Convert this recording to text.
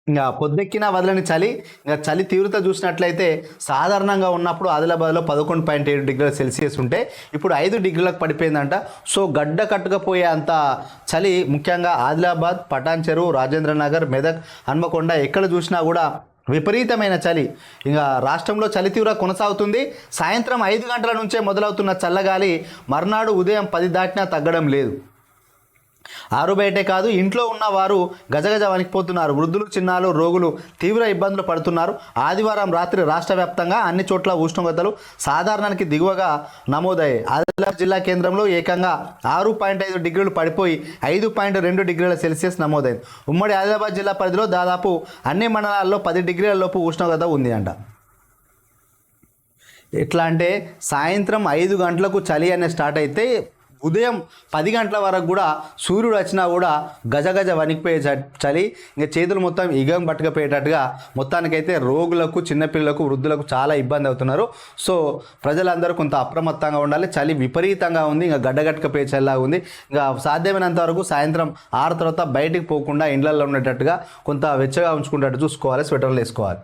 ఇంకా పొద్దెక్కినా వదలని చలి. ఇంకా చలి తీవ్రత చూసినట్లయితే సాధారణంగా ఉన్నప్పుడు ఆదిలాబాద్లో 11.7 డిగ్రీల సెల్సియస్ ఉంటే ఇప్పుడు 5 డిగ్రీలకు పడిపోయిందంట. సో గడ్డ కట్టుకపోయే అంత చలి, ముఖ్యంగా ఆదిలాబాద్, పటాన్ చెరువు, రాజేంద్ర నగర్, మెదక్, హన్మకొండ ఎక్కడ చూసినా కూడా విపరీతమైన చలి. ఇంకా రాష్ట్రంలో చలి తీవ్రత కొనసాగుతుంది. సాయంత్రం 5 గంటల నుంచే మొదలవుతున్న చల్లగాలి మర్నాడు ఉదయం 10 దాటినా తగ్గడం లేదు. ఆరు బయటే కాదు, ఇంట్లో ఉన్న వారు గజగజ వణికిపోతున్నారు. వృద్ధులు, చిన్నారులు, రోగులు తీవ్ర ఇబ్బందులు పడుతున్నారు. ఆదివారం రాత్రి రాష్ట్ర వ్యాప్తంగా అన్ని చోట్ల ఉష్ణోగ్రతలు సాధారణానికి దిగువగా నమోదయ్యాయి. ఆదిలాబాద్ జిల్లా కేంద్రంలో ఏకంగా 6.5 డిగ్రీలు పడిపోయి 5.2 డిగ్రీల సెల్సియస్ నమోదైంది. ఉమ్మడి ఆదిలాబాద్ జిల్లా పరిధిలో దాదాపు అన్ని మండలాల్లో 10 డిగ్రీల లోపు ఉష్ణోగ్రత ఉంది అంట. ఎట్లా అంటే సాయంత్రం 5 గంటలకు చలి అనేది స్టార్ట్ అయితే ఉదయం 10 గంటల వరకు కూడా సూర్యుడు వచ్చినా కూడా గజగజ వణికిపోయే చలి. ఇంకా చేతులు మొత్తం ఇగం పట్టుకపోయేటట్టుగా మొత్తానికైతే రోగులకు, చిన్నపిల్లలకు, వృద్ధులకు చాలా ఇబ్బంది అవుతున్నారు. సో ప్రజలందరూ కొంత అప్రమత్తంగా ఉండాలి. చలి విపరీతంగా ఉంది. ఇంకా గడ్డగట్టుకపోయే చలిలాగా ఉంది. ఇంకా సాధ్యమైనంత వరకు సాయంత్రం 6 తర్వాత బయటికి పోకుండా ఇండ్లలో ఉండేటట్టుగా కొంత వెచ్చగా ఉంచుకునేటట్టు చూసుకోవాలి. స్వెటర్లు వేసుకోవాలి.